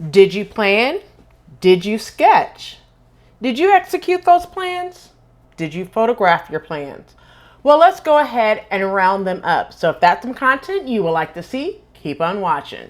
Did you plan? Did you sketch? Did you execute those plans? Did you photograph your plans? Well, let's go ahead and round them up. So if that's some content you would like to see, keep on watching.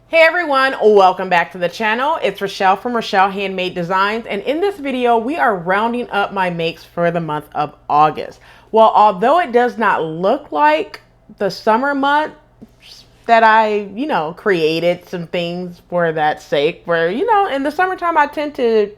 Hey everyone, welcome back to the channel. It's Rochelle from Rochelle.Handmade.Designs, and in this video we are rounding up my makes for the month of August. Well, although it does not look like the summer month that I, created some things for that sake, where, in the summertime I tend to,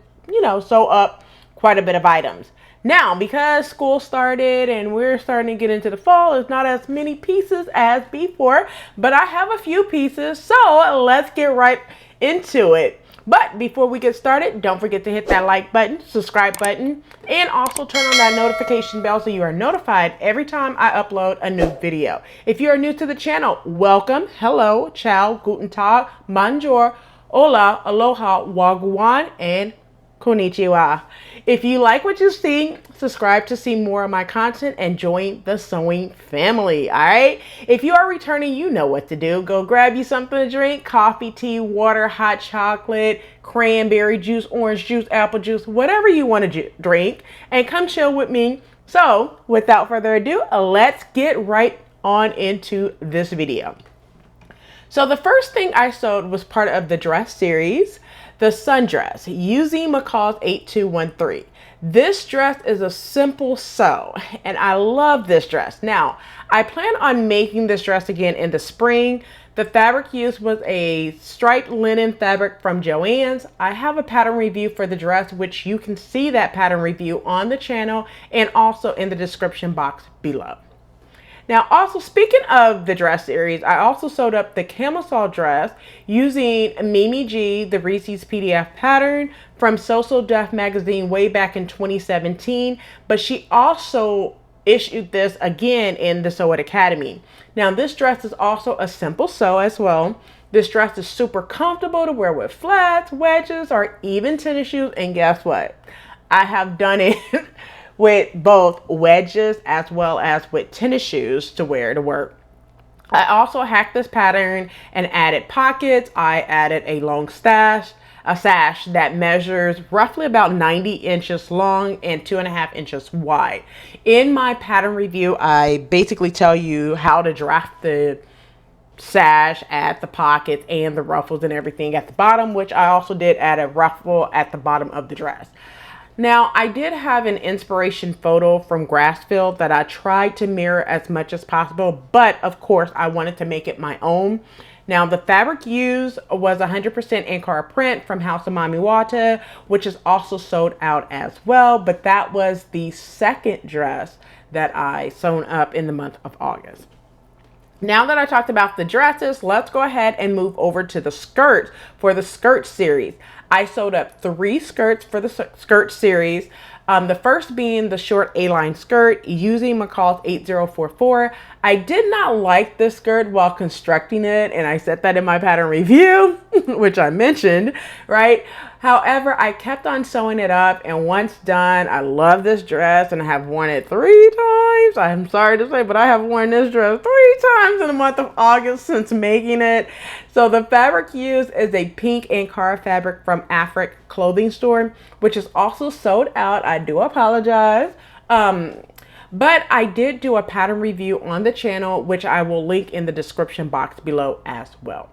sew up quite a bit of items. Now, because school started and we're starting to get into the fall, there's not as many pieces as before, but I have a few pieces, so let's get right into it. But before we get started, don't forget to hit that like button, subscribe button, and also turn on that notification bell so you are notified every time I upload a new video. If you are new to the channel, welcome, hello, ciao, guten tag, bonjour, hola, aloha, wagwan, and konnichiwa. If you like what you see, subscribe to see more of my content and join the sewing family, all right? If you are returning, you know what to do. Go grab you something to drink, coffee, tea, water, hot chocolate, cranberry juice, orange juice, apple juice, whatever you want to drink, and come chill with me. So without further ado, let's get right on into this video. So the first thing I sewed was part of the dress series, the sundress, using McCall's 8213. This dress is a simple sew, and I love this dress. Now, I plan on making this dress again in the spring. The fabric used was a striped linen fabric from Joann's. I have a pattern review for the dress, which you can see that pattern review on the channel and also in the description box below. Now, also speaking of the dress series, I also sewed up the camisole dress using Mimi G, the Reese's PDF pattern from So Def magazine way back in 2017, but she also issued this again in the Sew It Academy. Now, this dress is also a simple sew as well. This dress is super comfortable to wear with flats, wedges, or even tennis shoes, and guess what? I have done it with both wedges as well as with tennis shoes to wear to work. I also hacked this pattern and added pockets. I added a long sash that measures roughly about 90 inches long and 2.5 inches wide. In my pattern review, I basically tell you how to draft the sash, add the pockets and the ruffles and everything at the bottom, which I also did add a ruffle at the bottom of the dress. Now, I did have an inspiration photo from Grassfield that I tried to mirror as much as possible, but of course I wanted to make it my own. Now, the fabric used was 100% Ankara print from House of Mami Wata, which is also sold out as well, but that was the second dress that I sewn up in the month of August. Now that I talked about the dresses, let's go ahead and move over to the skirts for the skirt series. I sewed up 3 skirts for the skirt series. The first being the short A-line skirt using McCall's 8044. I did not like this skirt while constructing it, and I said that in my pattern review, which I mentioned, right? However, I kept on sewing it up, and once done, I love this dress, and I have worn it 3 times. I'm sorry to say, but I have worn this dress 3 times in the month of August since making it. So the fabric used is a pink Ankara fabric from Afric clothing store, which is also sold out. I do apologize. But I did do a pattern review on the channel, which I will link in the description box below as well.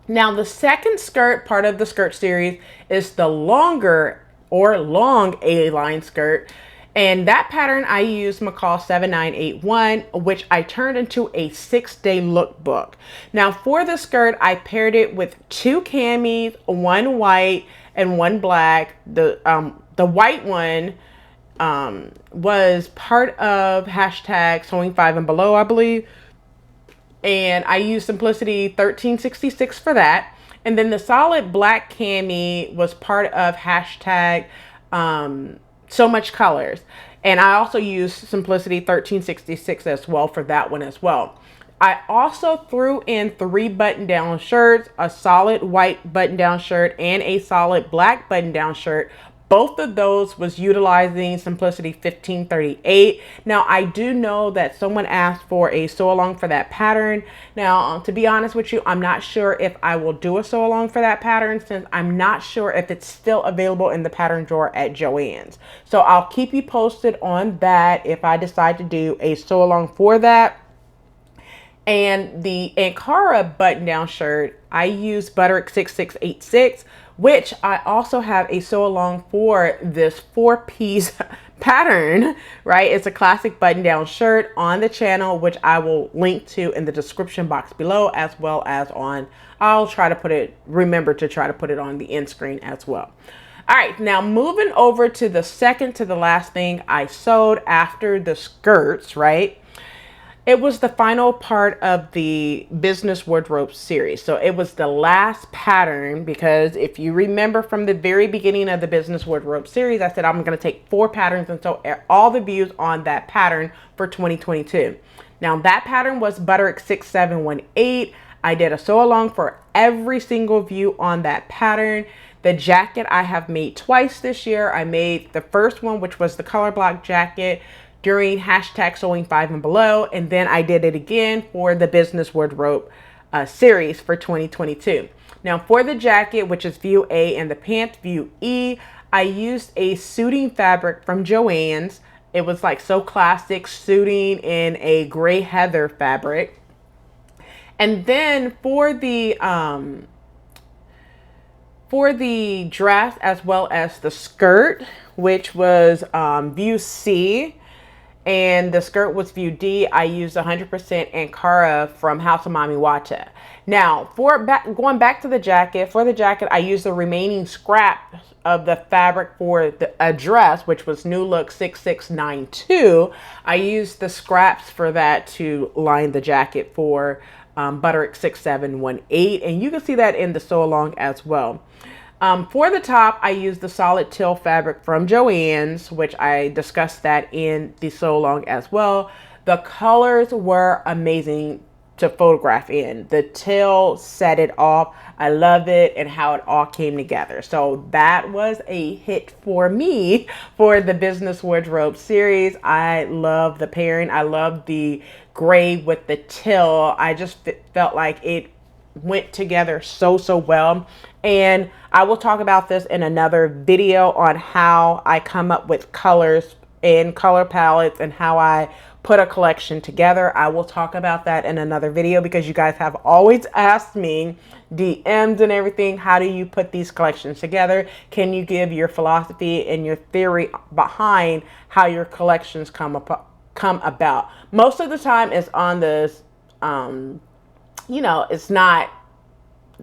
Now, the second skirt part of the skirt series is the longer or long A-line skirt. And that pattern I used McCall 7981, which I turned into a 6-day lookbook. Now, for the skirt, I paired it with 2 camis, 1 white and 1 black. The white one was part of hashtag sewing 5 and below, I believe. And I used Simplicity 1366 for that. And then the solid black cami was part of hashtag so much colors. And I also used Simplicity 1366 as well for that one as well. I also threw in 3 button-down shirts, a solid white button-down shirt and a solid black button-down shirt, both of those was utilizing Simplicity 1538. Now, I do know that someone asked for a sew along for that pattern. Now, to be honest with you, I'm not sure if I will do a sew along for that pattern, since I'm not sure if it's still available in the pattern drawer at Joann's. So I'll keep you posted on that if I decide to do a sew along for that. And the Ankara button down shirt, I use Butterick 6686, which I also have a sew along for this 4-piece pattern, right? It's a classic button down shirt on the channel, which I will link to in the description box below, as well as on, I'll try to put it, remember to try to put it on the end screen as well. All right, now moving over to the second to the last thing I sewed after the skirts, right? It was the final part of the business wardrobe series. So it was the last pattern, because if you remember from the very beginning of the business wardrobe series, I said I'm going to take 4 patterns and sew all the views on that pattern for 2022. Now that pattern was Butterick 6718. I did a sew along for every single view on that pattern. The jacket I have made twice this year. I made the first one, which was the color block jacket, during hashtag sewing 5 and below, and then I did it again for the business wardrobe series for 2022. Now for the jacket, which is view A, and the pants view E, I used a suiting fabric from Joann's. It was like so classic, suiting in a gray heather fabric. And then for the dress as well as the skirt, which was view C, and the skirt was view D, I used 100% Ankara from House of Mami Wata. Now, going back to the jacket, for the jacket, I used the remaining scrap of the fabric for a dress, which was New Look 6692. I used the scraps for that to line the jacket for Butterick 6718, and you can see that in the sew along as well. For the top, I used the solid teal fabric from Joann's, which I discussed that in the sew along as well. The colors were amazing to photograph in. The teal set it off. I love it and how it all came together. So that was a hit for me for the business wardrobe series. I love the pairing. I love the gray with the teal. I just felt like it went together so well. And I will talk about this in another video on how I come up with colors and color palettes and how I put a collection together. I will talk about that in another video, because you guys have always asked me, DMs and everything, how do you put these collections together? Can you give your philosophy and your theory behind how your collections come about? Most of the time it's on this, you know, it's not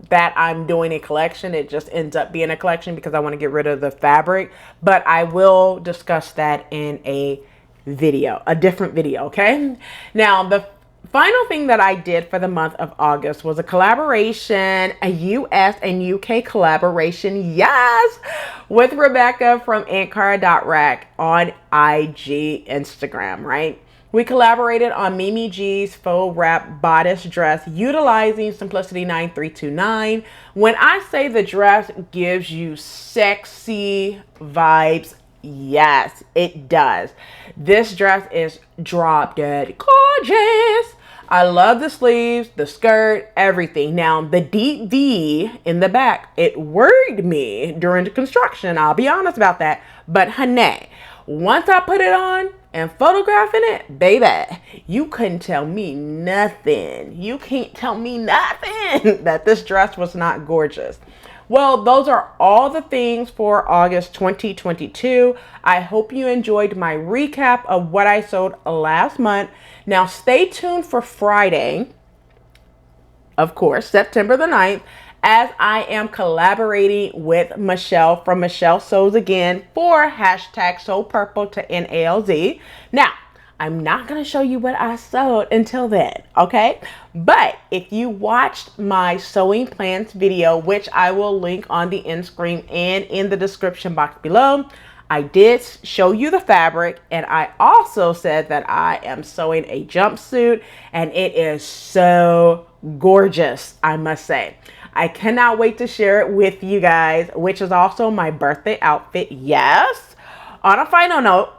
that I'm doing a collection. It just ends up being a collection because I want to get rid of the fabric. But I will discuss that in a video, a different video, okay? Now, the final thing that I did for the month of August was a collaboration, a US and UK collaboration, yes, with Rebecca from ankara.rack on IG, Instagram, right? We collaborated on Mimi G's faux wrap bodice dress utilizing Simplicity 9329. When I say the dress gives you sexy vibes, yes, it does. This dress is drop dead gorgeous. I love the sleeves, the skirt, everything. Now, the deep V in the back, it worried me during the construction. I'll be honest about that. But honey, once I put it on and photographing it, baby, you couldn't tell me nothing. You can't tell me nothing that this dress was not gorgeous. Well, those are all the things for August 2022. I hope you enjoyed my recap of what I sewed last month. Now, stay tuned for Friday, of course, September the 9th, as I am collaborating with Michele from Michele Sews Again for hashtag Sew Purple to NALZ. Now, I'm not going to show you what I sewed until then, okay? But if you watched my sewing plans video, which I will link on the end screen and in the description box below, I did show you the fabric, and I also said that I am sewing a jumpsuit, and it is so gorgeous, I must say. I cannot wait to share it with you guys, which is also my birthday outfit. Yes. On a final note,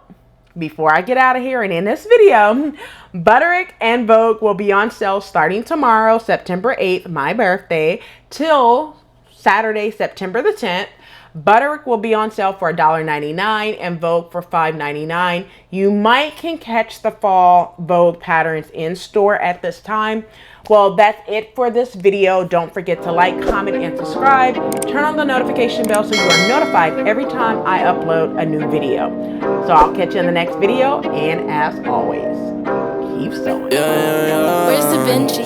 before I get out of here and in this video, Butterick and Vogue will be on sale starting tomorrow, September 8th, my birthday, till Saturday, September the 10th. Butterick will be on sale for $1.99 and Vogue for $5.99. You might can catch the fall Vogue patterns in store at this time. Well, that's it for this video. Don't forget to like, comment, and subscribe. Turn on the notification bell so you are notified every time I upload a new video. So I'll catch you in the next video, and as always, keep sewing. Where's the Vinci?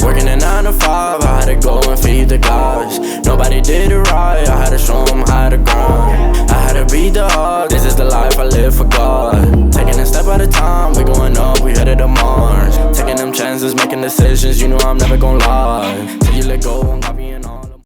Working a 9 to 5, I had to go and feed the guys. Nobody did it right, I had to show them how to grind. I had to beat the hard, this is the life I live for God. Taking a step at a time, we going up, we headed to Mars. Taking them chances, making decisions, you know I'm never gonna lie. Till you let go,